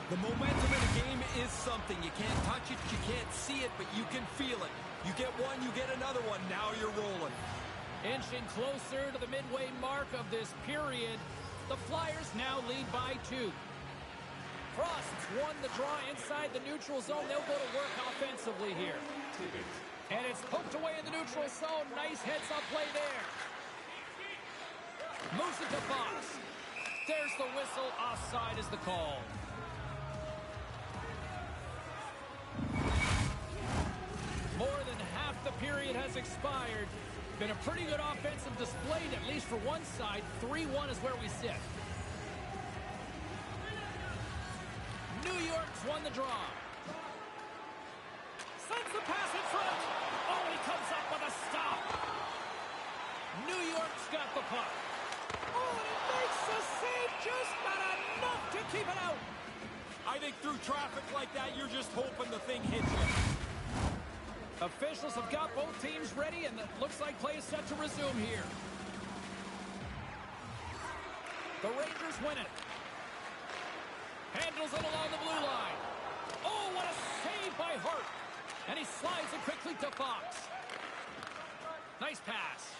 The momentum in a game is something. You can't touch it, you can't see it, but you can feel it. You get one, you get another one. Now you're rolling. Inching closer to the midway mark of this period, the Flyers now lead by 2. Frost's won the draw inside the neutral zone. They'll go to work offensively here. And it's poked away in the neutral zone. Nice heads-up play there. Moves it to Fox. There's the whistle. Offside is the call. More than half the period has expired. Been a pretty good offensive display, at least for one side. 3-1 is where we sit. New York's won the draw. Sends the pass in front. Oh, and he comes up with a stop. New York's got the puck. Oh, and he makes the save, just not enough to keep it out. I think through traffic like that, you're just hoping the thing hits you. Officials have got both teams ready, and it looks like play is set to resume here. The Rangers win it. Handles it along the blue line. Oh, what a save by Hart. And he slides it quickly to Fox. Nice pass.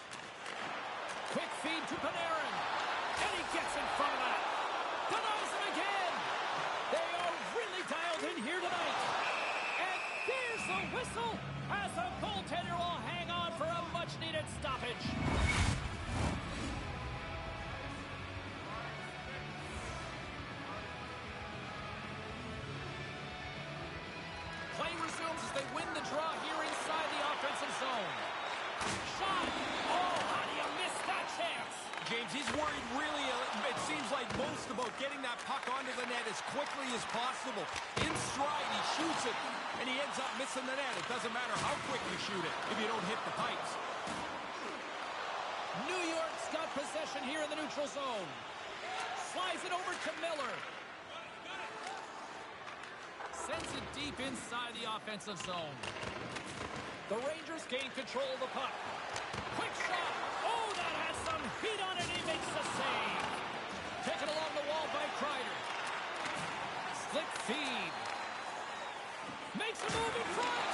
Quick feed to Panarin. And he gets in front of that. Denies him again. They are really dialed in here tonight. And there's the whistle as the goaltender will hang on for a much-needed stoppage. Play resumes as they win the draw here inside the offensive zone. Shot! Oh, how do you miss that chance? James, he's worried really, it seems like most, about getting that puck onto the net as quickly as possible. In stride, he shoots it, and he ends up missing the net. It doesn't matter how quick you shoot it if you don't hit the pipes. New York's got possession here in the neutral zone. Slides it over to Miller. Sends it deep inside the offensive zone. The Rangers gain control of the puck. Quick shot. Oh, that has some heat on it. He makes the save. Taken along the wall by Kreider. Slick feed. Makes a move in front.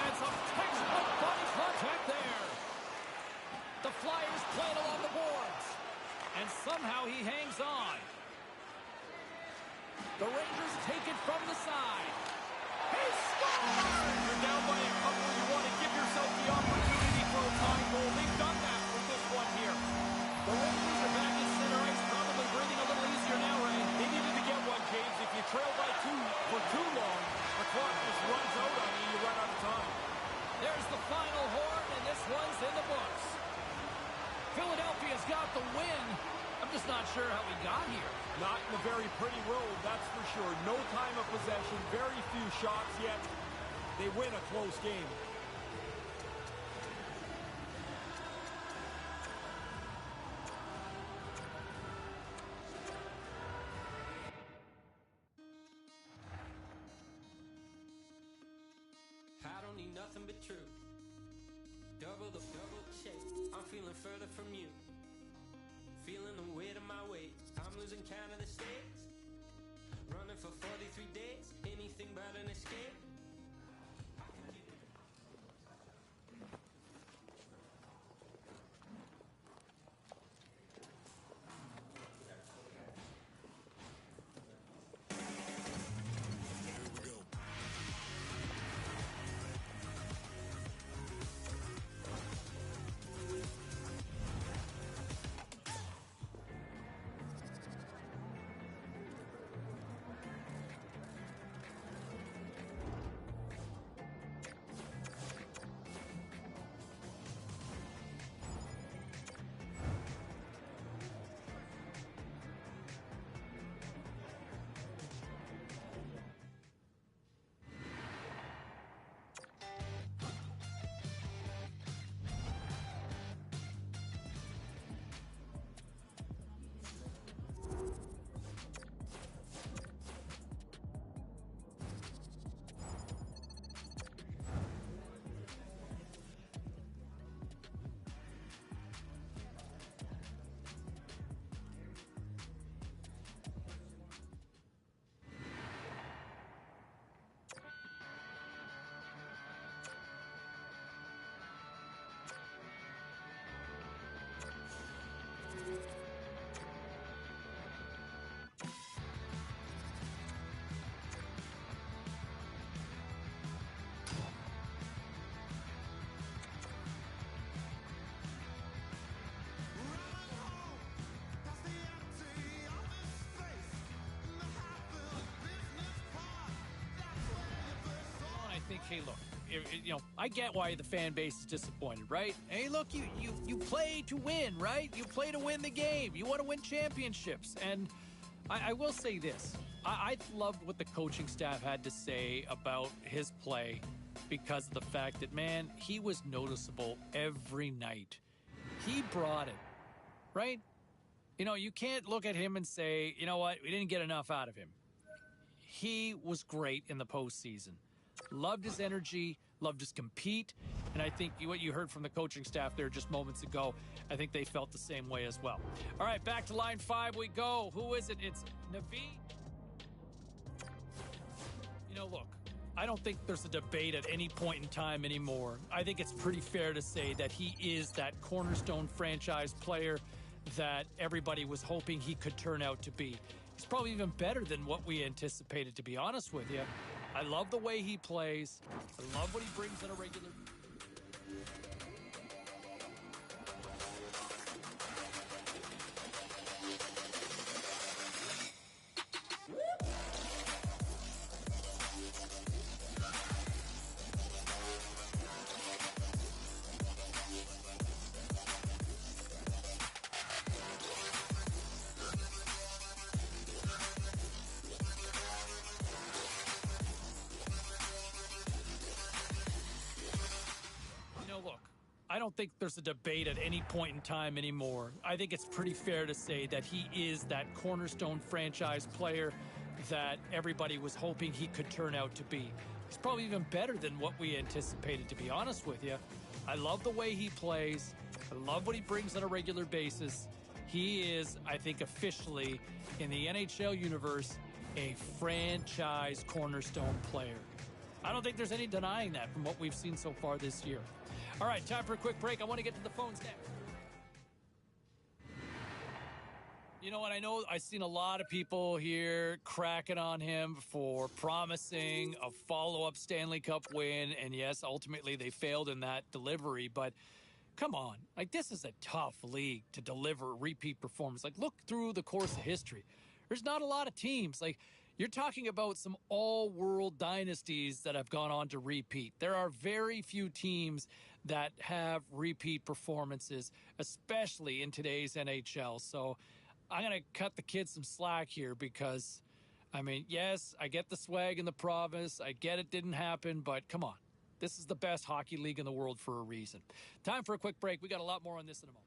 And some textbook body contact there. The Flyers playing along the boards. And somehow he hangs on. The Rangers take it from the side. He scores! You're down by a couple. You want to give yourself the opportunity for a tying goal. They've done that with this one here. The Rangers are back in center ice, probably breathing a little easier now, Ray. They needed to get one, James. If you trail by 2 for too long, the clock just runs out on you. You run out of time. There's the final horn, and this one's in the books. Philadelphia's got the win. I'm just not sure how we got here. Not in a very pretty road, that's for sure. No time of possession, very few shots yet. They win a close game. I don't need nothing but truth. Double chase. I'm feeling further from you. Feeling the weight of my weight. I'm losing count of the stakes. Running for 43 days. Anything but an escape. hey, look, I get why the fan base is disappointed, right? Hey, look, you play to win, right? You play to win the game. You want to win championships. And I will say this. I loved what the coaching staff had to say about his play because of the fact that, man, he was noticeable every night. He brought it, right? You can't look at him and say, you know what, we didn't get enough out of him. He was great in the postseason. Loved his energy, loved his compete, and I think what you heard from the coaching staff there just moments ago, I think they felt the same way as well. All right, back to line 5 we go. Who is it? It's Naveed. Look, I don't think there's a debate at any point in time anymore. I think it's pretty fair to say that he is that cornerstone franchise player that everybody was hoping he could turn out to be. He's probably even better than what we anticipated, to be honest with you. I love the way he plays. I love what he brings on a regular... Look, I don't think there's a debate at any point in time anymore. I think it's pretty fair to say that he is that cornerstone franchise player that everybody was hoping he could turn out to be. He's probably even better than what we anticipated, to be honest with you. I love the way he plays. I love what he brings on a regular basis. He is, I think, officially, in the NHL universe, a franchise cornerstone player. I don't think there's any denying that from what we've seen so far this year. All right, time for a quick break. I want to get to the phones next. You know what? I know I've seen a lot of people here cracking on him for promising a follow-up Stanley Cup win. And yes, ultimately they failed in that delivery. But come on, this is a tough league to deliver a repeat performance. Look through the course of history. There's not a lot of teams. You're talking about some all-world dynasties that have gone on to repeat. There are very few teams that have repeat performances, especially in today's NHL. So I'm going to cut the kids some slack here because, yes, I get the swag in the province. I get it didn't happen, but come on. This is the best hockey league in the world for a reason. Time for a quick break. We got a lot more on this in a moment.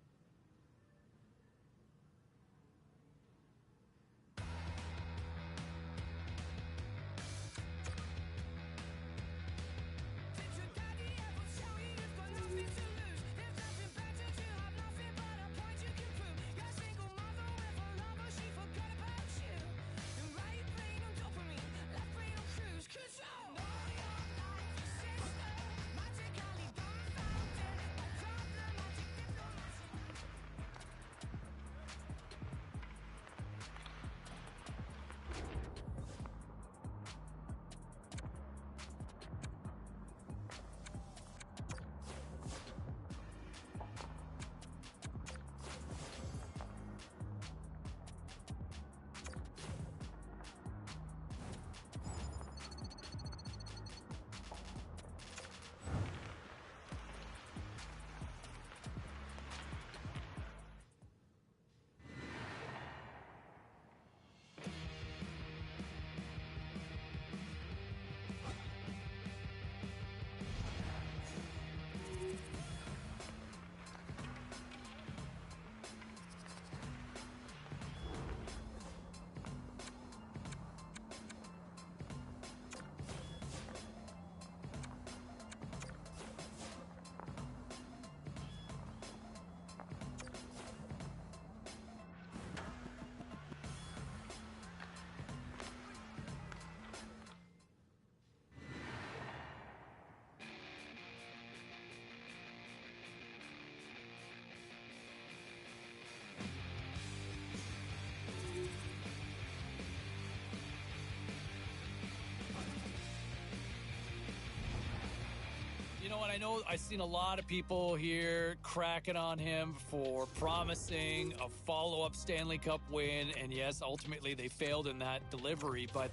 I know I've seen a lot of people here cracking on him for promising a follow-up Stanley Cup win, and yes, ultimately they failed in that delivery, but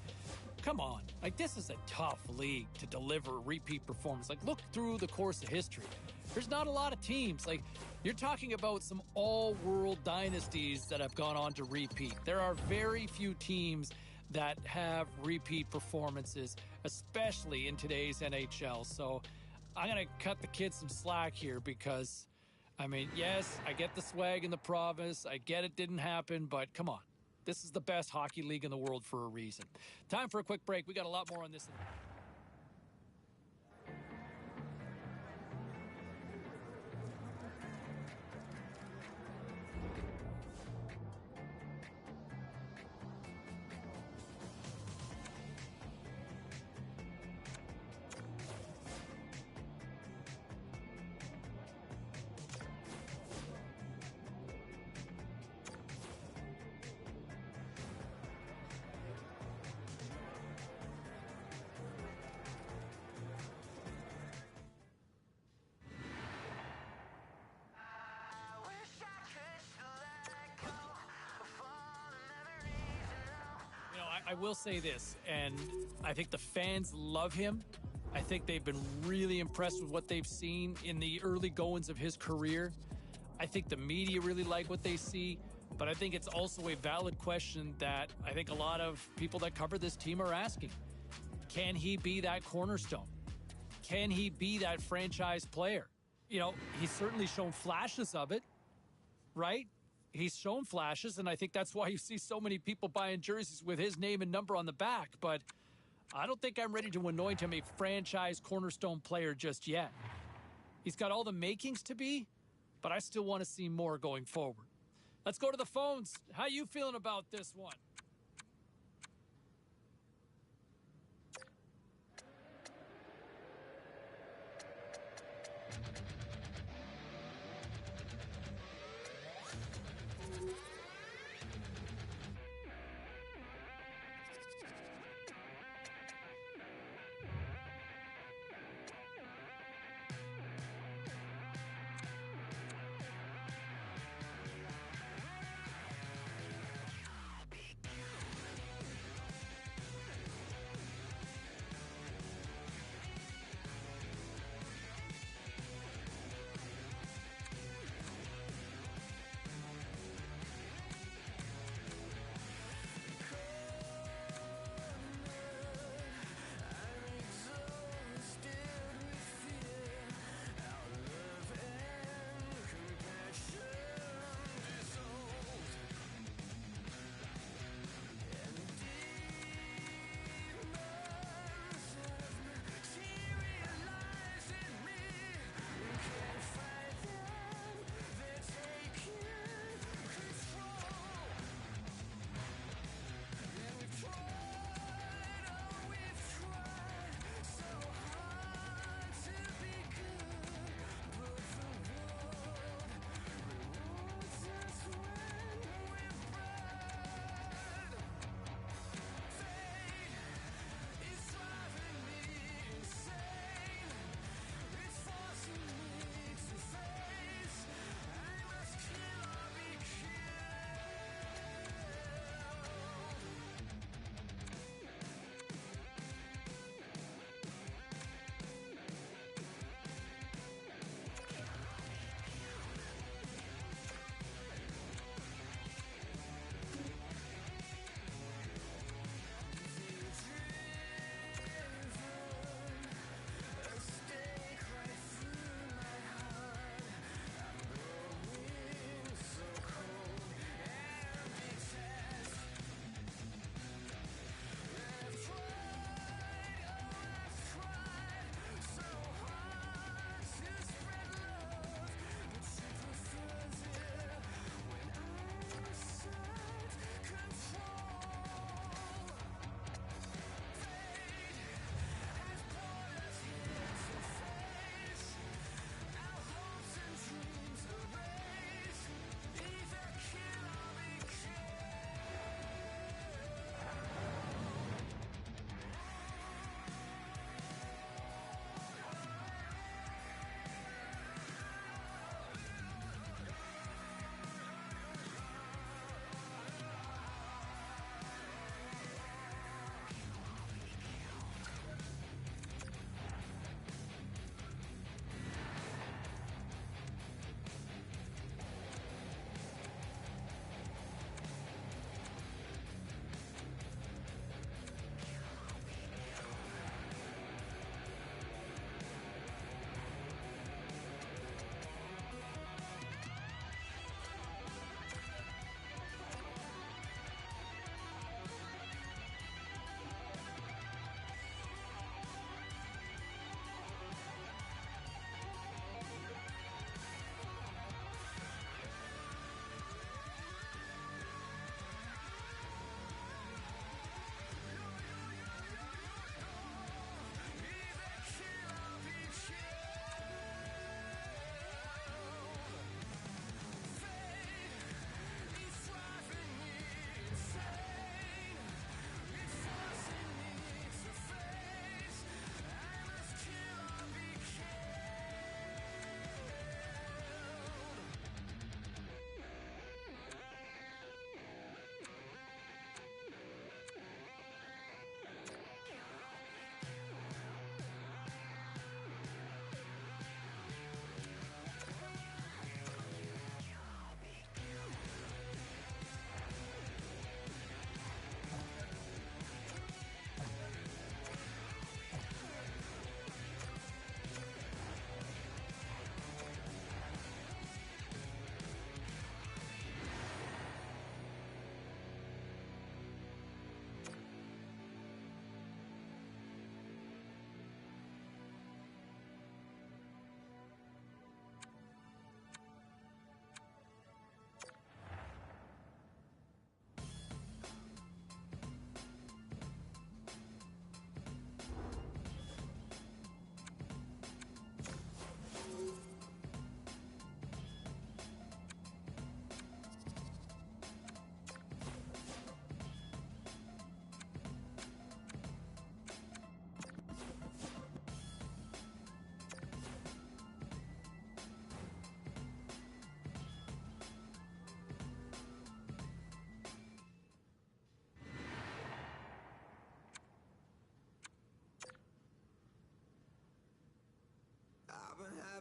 come on. Like, this is a tough league to deliver a repeat performance. Like, look through the course of history. There's not a lot of teams. Like, you're talking about some all-world dynasties that have gone on to repeat. There are very few teams that have repeat performances, especially in today's NHL. So I'm going to cut the kid some slack here because, I mean, yes, I get the swag in the province. I get it didn't happen, but come on. This is the best hockey league in the world for a reason. Time for a quick break. We got a lot more on this. I will say this, and I think the fans love him. I think they've been really impressed with what they've seen in the early goings of his career. I think the media really like what they see, but I think it's also a valid question that I think a lot of people that cover this team are asking. Can he be that cornerstone? Can he be that franchise player? You know, he's certainly shown flashes of it, right? He's shown flashes, and I think that's why you see so many people buying jerseys with his name and number on the back. But I don't think I'm ready to anoint him a franchise cornerstone player just yet. He's got all the makings to be, but I still want to see more going forward. Let's go to the phones. How you feeling about this one?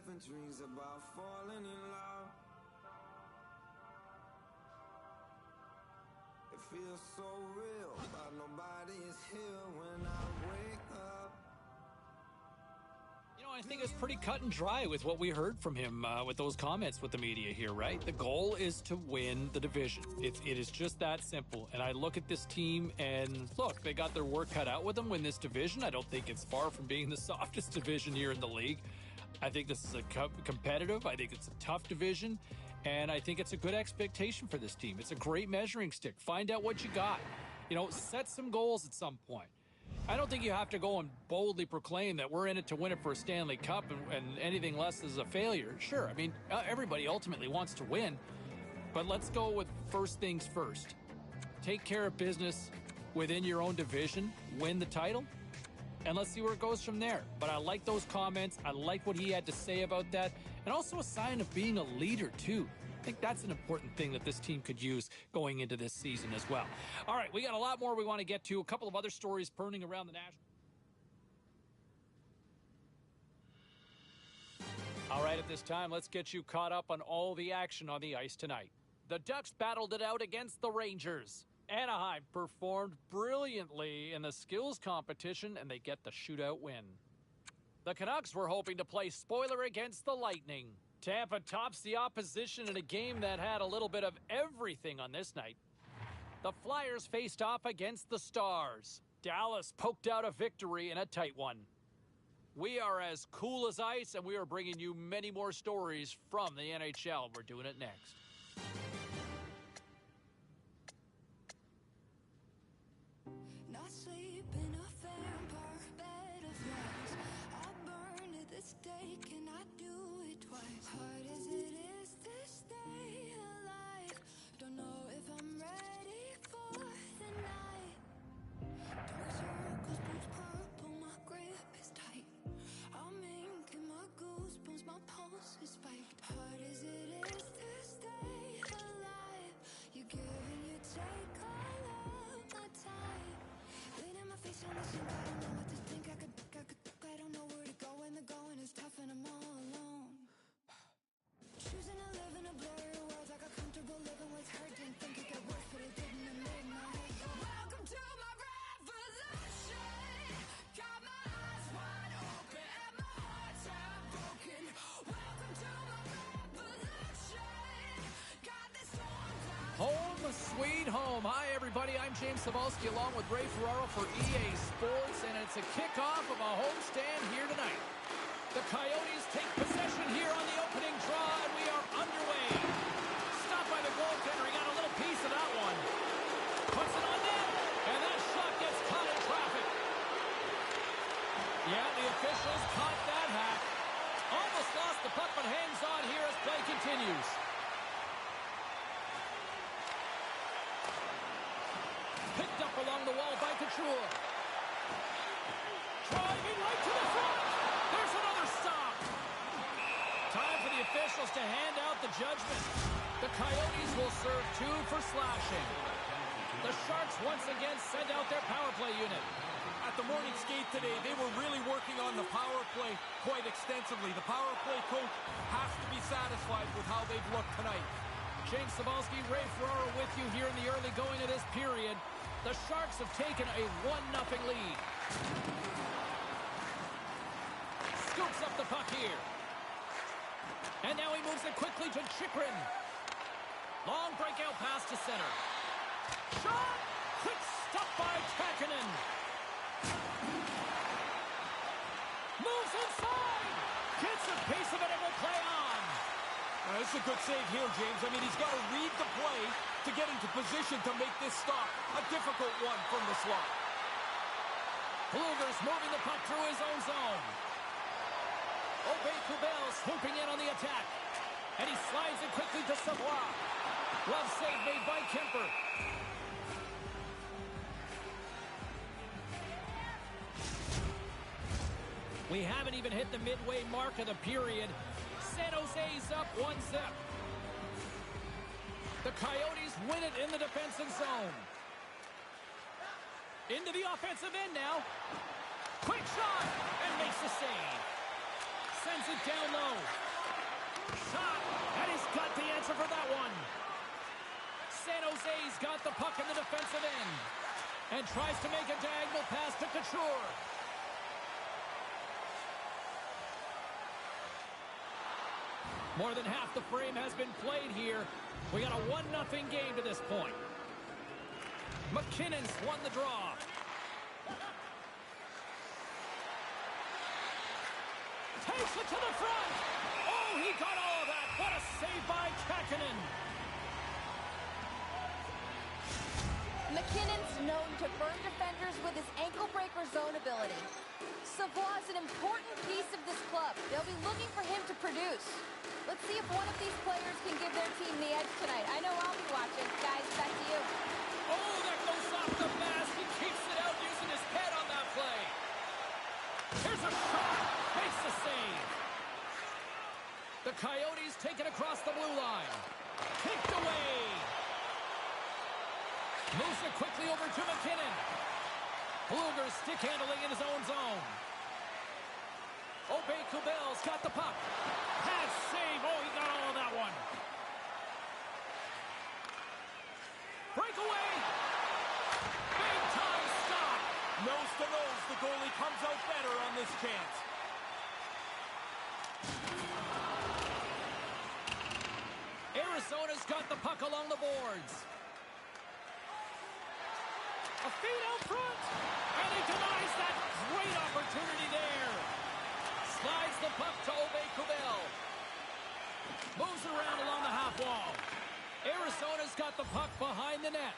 having dreams about falling in love. It feels so real, but nobody is here when I wake up. You know, I think it's pretty cut and dry with what we heard from him with those comments with the media here, right? The goal is to win the division. It is just that simple. And I look at this team and look, they got their work cut out with them win this division. I don't think it's far from being the softest division here in the league. I think this is a competitive. I think it's a tough division. And I think it's a good expectation for this team. It's a great measuring stick. Find out what you got. You know, set some goals at some point. I don't think you have to go and boldly proclaim that we're in it to win it for a Stanley Cup and anything less is a failure. Sure, I mean, everybody ultimately wants to win, but let's go with first things first. Take care of business within your own division, win the title, and let's see where it goes from there. But I like those comments. I like what he had to say about that, and also a sign of being a leader, too. I think that's an important thing that this team could use going into this season as well. All right, we got a lot more we want to get to. A couple of other stories burning around the national. All right, at this time, let's get you caught up on all the action on the ice tonight. The Ducks battled it out against the Rangers. Anaheim performed brilliantly in the skills competition, and they get the shootout win. The Canucks were hoping to play spoiler against the Lightning. Tampa tops the opposition in a game that had a little bit of everything on this night. The Flyers faced off against the Stars. Dallas poked out a victory in a tight one. We are as cool as ice, and we are bringing you many more stories from the NHL. We're doing it next. Not sleep in a vampire bed of lies. I burned at the stake and I do it twice. Hard as it is to stay alive. Don't know if I'm ready for the night. Dark circles, boots purple, my grip is tight. I'm inking my goosebumps, my pulse is spiked. Hard as it is to stay alive. You give and you take all of my time. Lean in my face on the sink, I don't know what to think. I don't know where to go when the going is tough and I'm all alone. Choosing to live in a blurry world, I got comfortable living with hurt. Didn't think it get worse, but it didn't. It made my head go. Welcome to my revolution. Got my eyes wide open and my heart's half broken. Welcome to my revolution. Got this storm cloud. Home sweet home. Hi, everybody. I'm James Cebulski along with Ray Ferraro for EA Sports, and it's a kickoff of a homestand here tonight. The Coyotes take possession here on the opening draw, and we are underway. Stopped by the goaltender. He got a little piece of that one. Puts it on net, and that shot gets caught in traffic. Yeah, the officials caught that hack. Almost lost the puck, but hangs on here as play continues. Picked up along the wall by Couture. Driving right to the front. There's another stop. Time for the officials to hand out the judgment. The Coyotes will serve 2 for slashing. The Sharks once again send out their power play unit. At the morning skate today, they were really working on the power play quite extensively. The power play coach has to be satisfied with how they've looked tonight. James Cebulski, Ray Ferraro with you here in the early going of this period. The Sharks have taken a 1-0 lead. Scoops up the puck here. And now he moves it quickly to Chychrun. Long breakout pass to center. Shot! Quick stop by Kähkönen. Moves inside. Gets a piece of it and will play on. This is a good save here, James. I mean, he's got to read the play to get into position to make this stop. A difficult one from the slot. Kluger's moving the puck through his own zone. Kubel swooping in on the attack. And he slides it quickly to Savoie. Glove save made by Kemper. We haven't even hit the midway mark of the period. San Jose's up 1-0. The Coyotes win it in the defensive zone. Into the offensive end now. Quick shot and makes the save. sends it down low. Shot, and he's got the answer for that one. San Jose's got the puck in the defensive end and tries to make a diagonal pass to Couture. More than half the frame has been played here. We got a 1-0 game to this point. McKinnon's won the draw. Takes it to the front. Oh, he got all of that. What a save by Kähkönen. McKinnon's known to burn defenders with his ankle breaker zone ability. Savoie is an important piece of this club. They'll be looking for him to produce. Let's see if one of these players can give their team the edge tonight. I know I'll be watching. Guys, back to you. Oh, that goes off the mask. He keeps it out using his head on that play. Here's a shot. Makes the save. The Coyotes take it across the blue line. Kicked away. Moves it quickly over to McKinnon. Blueger's stick handling in his own zone. Aubé-Kubel's got the puck. Pass save. Oh, he got all of that one. Breakaway. Big time stop. Nose to nose, the goalie comes out better on this chance. Arizona's got the puck along the boards. A feed out front. And he denies that great opportunity there. Slides the puck to Aubé-Kubel. Moves around along the half wall. Arizona's got the puck behind the net.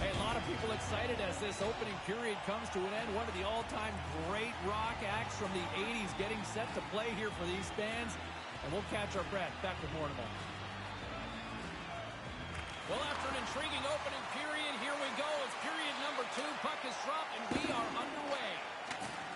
A lot of people excited as this opening period comes to an end. One of the all-time great rock acts from the 80s getting set to play here for these fans. And we'll catch our breath. Back with more in a moment. Well, after an intriguing opening period, here we go. It's period number 2. Puck is dropped, and we are underway.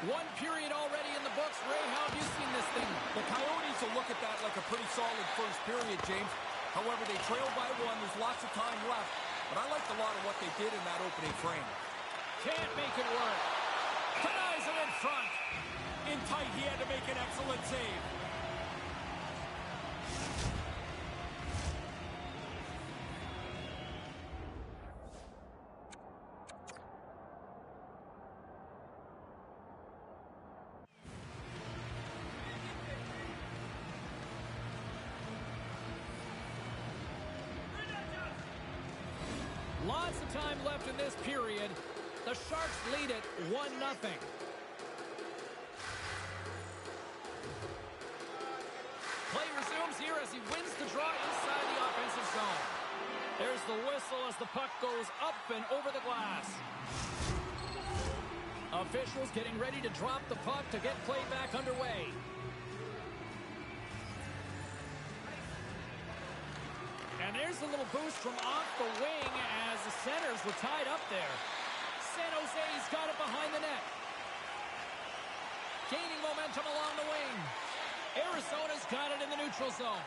One period already in the books. Ray, how have you seen this thing? The Coyotes will look at that like a pretty solid first period, James. However, they trail by 1. There's lots of time left. But I liked a lot of what they did in that opening frame. Can't make it work. Denies it in front. In tight, he had to make an excellent save. Lots of time left in this period. The Sharks lead it 1-0. Play resumes here as he wins the draw inside the offensive zone. There's the whistle as the puck goes up and over the glass. Officials getting ready to drop the puck to get play back underway. And there's a little boost from off the wing as the centers were tied up there. San Jose's got it behind the net. Gaining momentum along the wing. Arizona's got it in the neutral zone.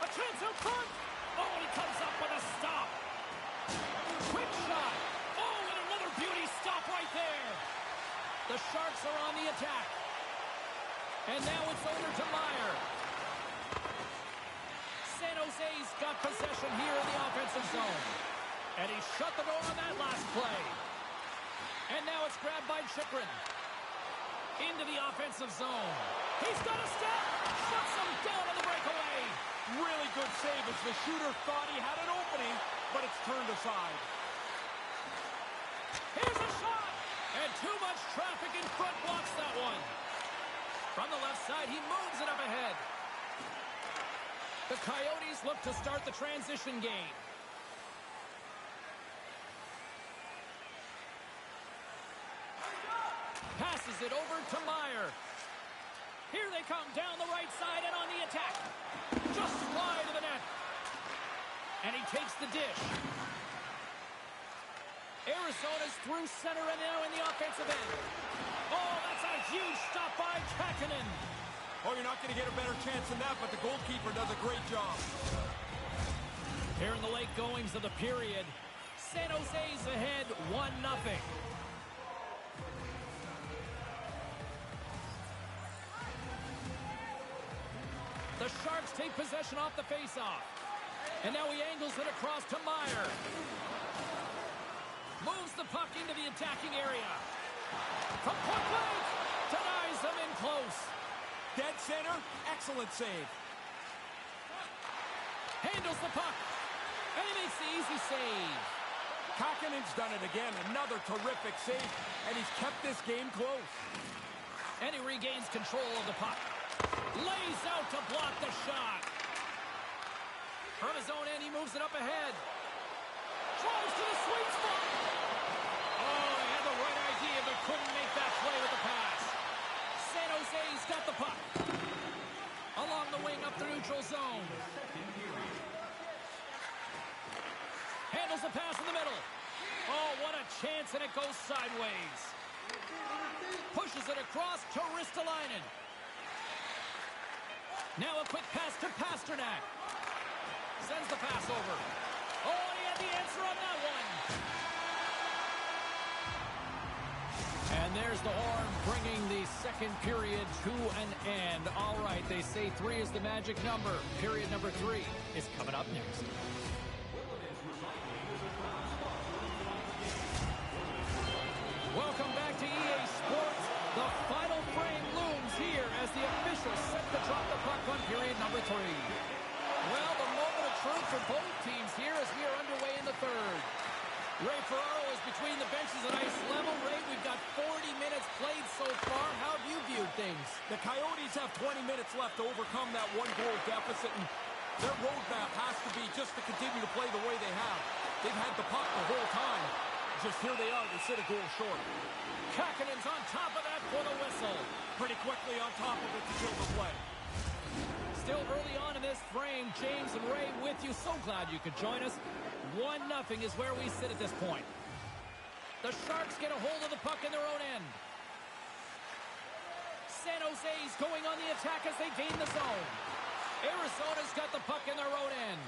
A chance out front. Oh, and he comes up with a stop. Quick shot. Oh, and another beauty stop right there. The Sharks are on the attack. And now it's over to Meyer. San Jose's got possession here in the offensive zone. And he shut the door on that last play. And now it's grabbed by Chychrun. Into the offensive zone. He's got a step. Shuts him down on the breakaway. Really good save as the shooter thought he had an opening, but it's turned aside. Here's a shot. And too much traffic in front blocks that one. From the left side, he moves it up ahead. The Coyotes look to start the transition game. Passes it over to Meyer. Here they come down the right side and on the attack. Just fly to the net. And he takes the dish. Arizona's through center and now in the offensive end. Oh, that's a huge stop by Kähkönen. Oh, you're not going to get a better chance than that, but the goalkeeper does a great job. Here in the late goings of the period, San Jose's ahead 1-0. The Sharks take possession off the faceoff. And now he angles it across to Meyer. Moves the puck into the attacking area. From point blank, denies them in close. Dead center, excellent save. Handles the puck. And he makes the easy save. Kakanen's done it again. Another terrific save. And he's kept this game close. And he regains control of the puck. Lays out to block the shot. From his own end, he moves it up ahead. Drives to the sweet spot. Oh, he had the right idea, but couldn't make that play with the pass. San Jose's got the puck. Along the wing up the neutral zone. Handles the pass in the middle. Oh, what a chance, and it goes sideways. Pushes it across to Ristolainen. Now a quick pass to Pasternak. Sends the pass over. Oh, and he had the answer on that one. And there's the horn bringing the second period to an end. All right, they say 3 is the magic number. Period number 3 is coming up next. Welcome back to EA Sports. The final frame looms here as the officials set to drop the puck on period number 3. Well, the moment of truth for both teams here as we are underway in the third. Ray Ferraro is between the benches at ice level. Ray, we've got 40 minutes played so far. How have you viewed things? The Coyotes have 20 minutes left to overcome that one-goal deficit, and their roadmap has to be just to continue to play the way they have. They've had the puck the whole time. Just here they are, they sit a goal short. Kakanen's on top of that for the whistle. Pretty quickly on top of it to kill the play. Still early on in this frame, James and Ray with you. So glad you could join us. 1-0 is where we sit at this point. The Sharks get a hold of the puck in their own end. San Jose's going on the attack as they gain the zone. Arizona's got the puck in their own end.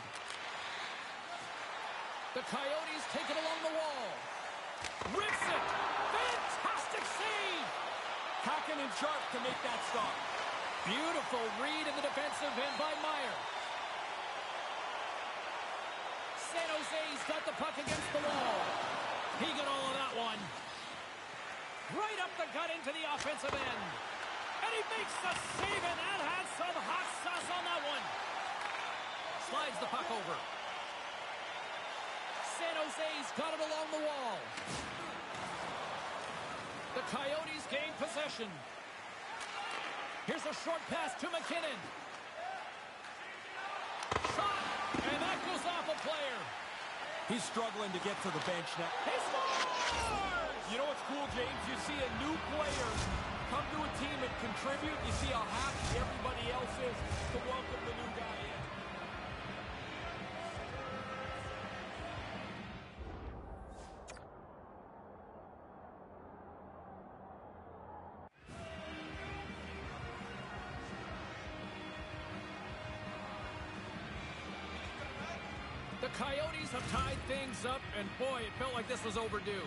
The Coyotes take it along the wall. Rips it. Fantastic save. Kakinen sharp to make that stop. Beautiful read in the defensive end by Meyer. San Jose's got the puck against the wall. He got all of that one. Right up the gut into the offensive end. And he makes the save, and that had some hot sauce on that one. Slides the puck over. San Jose's got it along the wall. The Coyotes gain possession. Here's a short pass to McKinnon. Shot, and that goes off a player. He's struggling to get to the bench now. He scores! You know what's cool, James? You see a new player come to a team and contribute. You see how happy everybody else is to welcome the new guy in. The Coyotes have tied things up, and boy, it felt like this was overdue.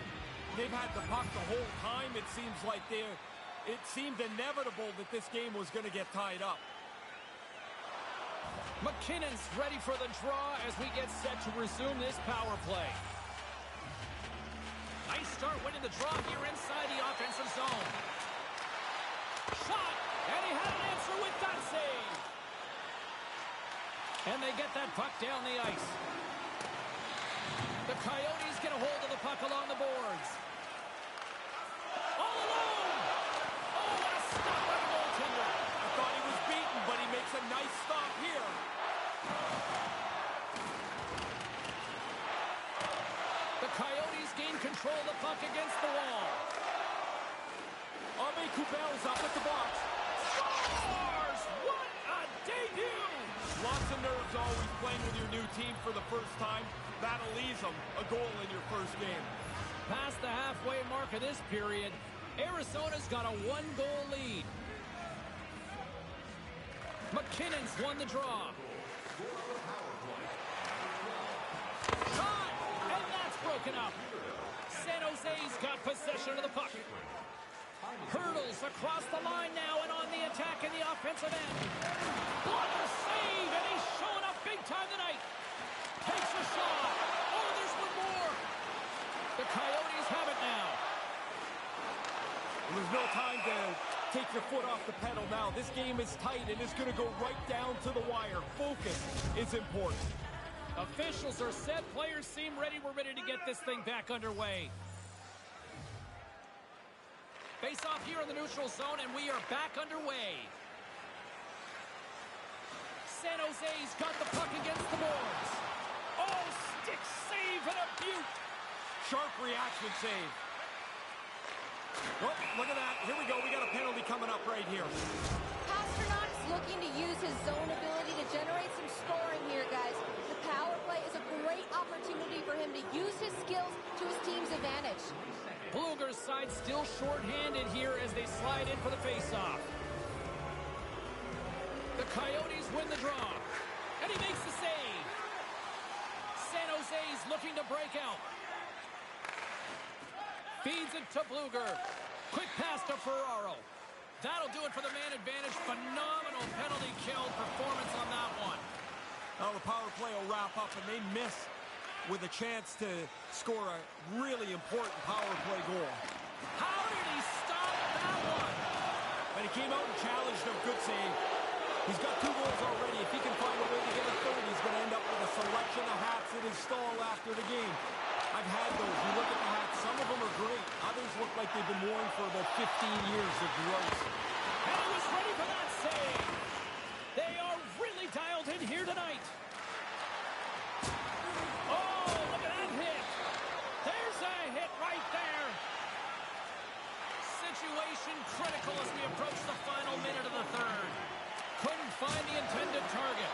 They've had the puck the whole time. It seems like it seemed inevitable that this game was going to get tied up. McKinnon's ready for the draw as we get set to resume this power play. Nice start winning the draw here inside the offensive zone. Shot, and he had an answer with that save. And they get that puck down the ice. The Coyotes get a hold of the puck along the boards. All alone! Oh, what a stop by the goaltender! I thought he was beaten, but he makes a nice stop here. The Coyotes gain control of the puck against the wall. Abe Kubel's up at the box. Scores! What a debut! Lots of nerves always playing with your new team for the first time. That'll ease them. A goal in your first game. Past the halfway mark of this period, Arizona's got a 1-goal lead. McKinnon's won the draw. broken up. San Jose's got possession of the puck. Hurdles across the line now and on the attack in the offensive end. Blocker save, and he's showing up big time tonight. Takes a shot. Oh, there's one more. The Coyotes have it now. There's no time to take your foot off the pedal now. This game is tight and it's going to go right down to the wire. Focus is important. Officials are set. Players seem ready. We're ready to get this thing back underway. Face off here in the neutral zone, and we are back underway. San Jose's got the puck against the boards. Oh, stick save and a beaut. Sharp reaction save. Oh, look at that. Here we go. We got a penalty coming up right here. Pasternak's looking to use his zone ability to generate some scoring here, guys. The power play is a great opportunity for him to use his skills to his team's advantage. Blueger's side still short-handed here as they slide in for the face-off. The Coyotes win the draw, and he makes the save. San Jose's looking to break out. Feeds it to Blueger. Quick pass to Ferraro. That'll do it for the man advantage. Phenomenal penalty kill performance on that one. Now the power play will wrap up, and they miss with a chance to score a really important power play goal. How did he stop that one? And he came out and challenged him. Good save. He's got 2 goals already. If he can find a way to get a third, he's going to end up with a selection of hats in his stall after the game. I've had those. You look at the hats. Some of them are great. Others look like they've been worn for about 15 years. They're gross. And he was ready for that save. They are really dialed in here tonight. Oh, look at that hit. There's a hit right there. Situation critical as we approach the final minute of the third. Couldn't find the intended target.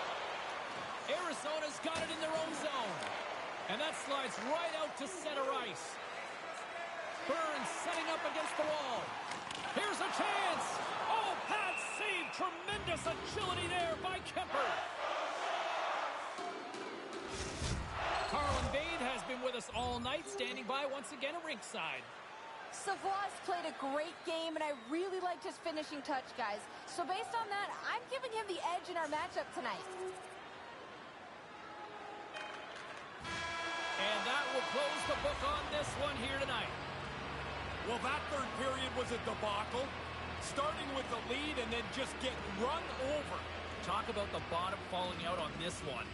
Arizona's got it in their own zone. And that slides right out to center ice. Burns setting up against the wall. Here's a chance. Oh, pad save. Tremendous agility there by Kemper. Carlin Bade has been with us all night, standing by once again at rinkside. Savoie's played a great game, and I really liked his finishing touch, guys. So based on that, I'm giving him the edge in our matchup tonight. And that will close the book on this one here tonight. Well, that third period was a debacle. Starting with the lead and then just getting run over. Talk about the bottom falling out on this one.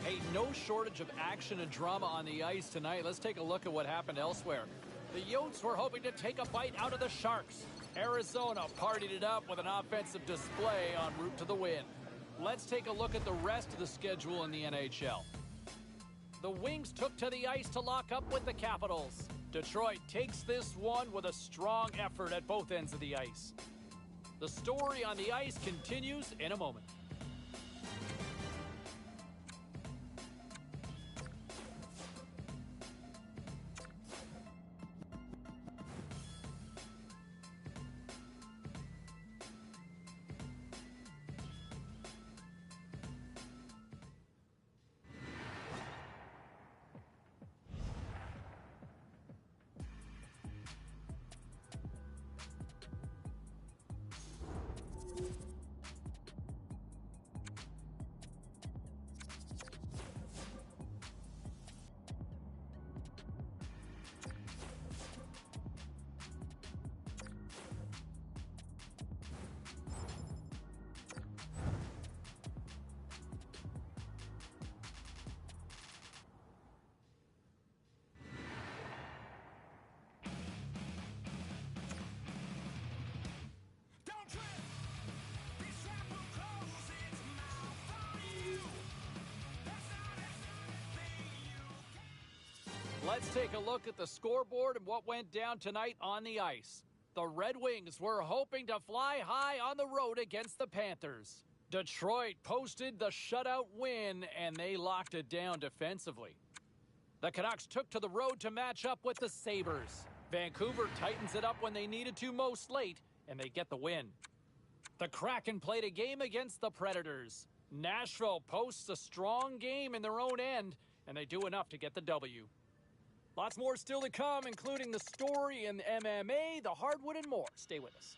Hey, no shortage of action and drama on the ice tonight. Let's take a look at what happened elsewhere. The Yotes were hoping to take a bite out of the Sharks. Arizona partied it up with an offensive display en route to the win. Let's take a look at the rest of the schedule in the NHL. The Wings took to the ice to lock up with the Capitals. Detroit takes this one with a strong effort at both ends of the ice. The story on the ice continues in a moment. Let's take a look at the scoreboard and what went down tonight on the ice. The Red Wings were hoping to fly high on the road against the Panthers. Detroit posted the shutout win, and they locked it down defensively. The Canucks took to the road to match up with the Sabres. Vancouver tightens it up when they needed to most late, and they get the win. The Kraken played a game against the Predators. Nashville posts a strong game in their own end, and they do enough to get the W. Lots more still to come, including the story in MMA, the hardwood, and more. Stay with us.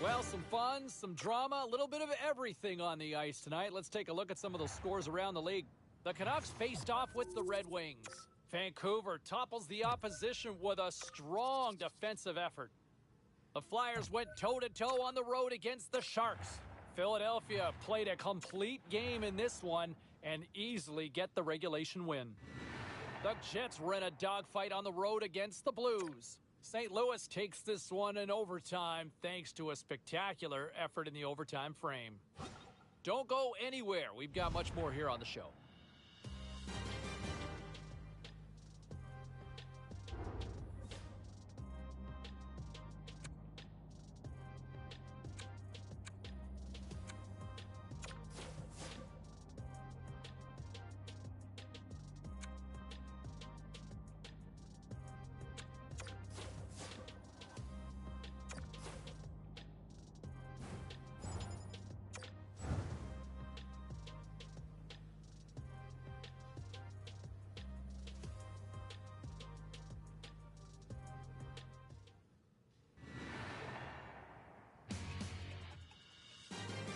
Well, some fun, some drama, a little bit of everything on the ice tonight. Let's take a look at some of those scores around the league. The Canucks faced off with the Red Wings. Vancouver topples the opposition with a strong defensive effort. The Flyers went toe-to-toe on the road against the Sharks. Philadelphia played a complete game in this one and easily get the regulation win. The Jets were in a dogfight on the road against the Blues. St. Louis takes this one in overtime thanks to a spectacular effort in the overtime frame. Don't go anywhere. We've got much more here on the show.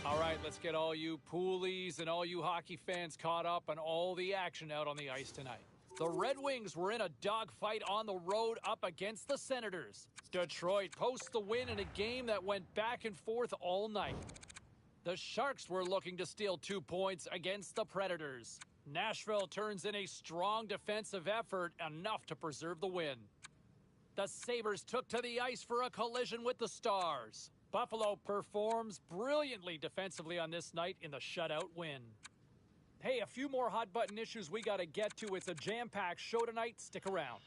All right, let's get all you poolies and all you hockey fans caught up on all the action out on the ice tonight. The Red Wings were in a dogfight on the road up against the Senators. Detroit posts the win in a game that went back and forth all night. The Sharks were looking to steal 2 points against the Predators. Nashville turns in a strong defensive effort, enough to preserve the win. The Sabres took to the ice for a collision with the Stars. Buffalo performs brilliantly defensively on this night in the shutout win. Hey, a few more hot button issues we got to get to. It's a jam-packed show tonight. Stick around.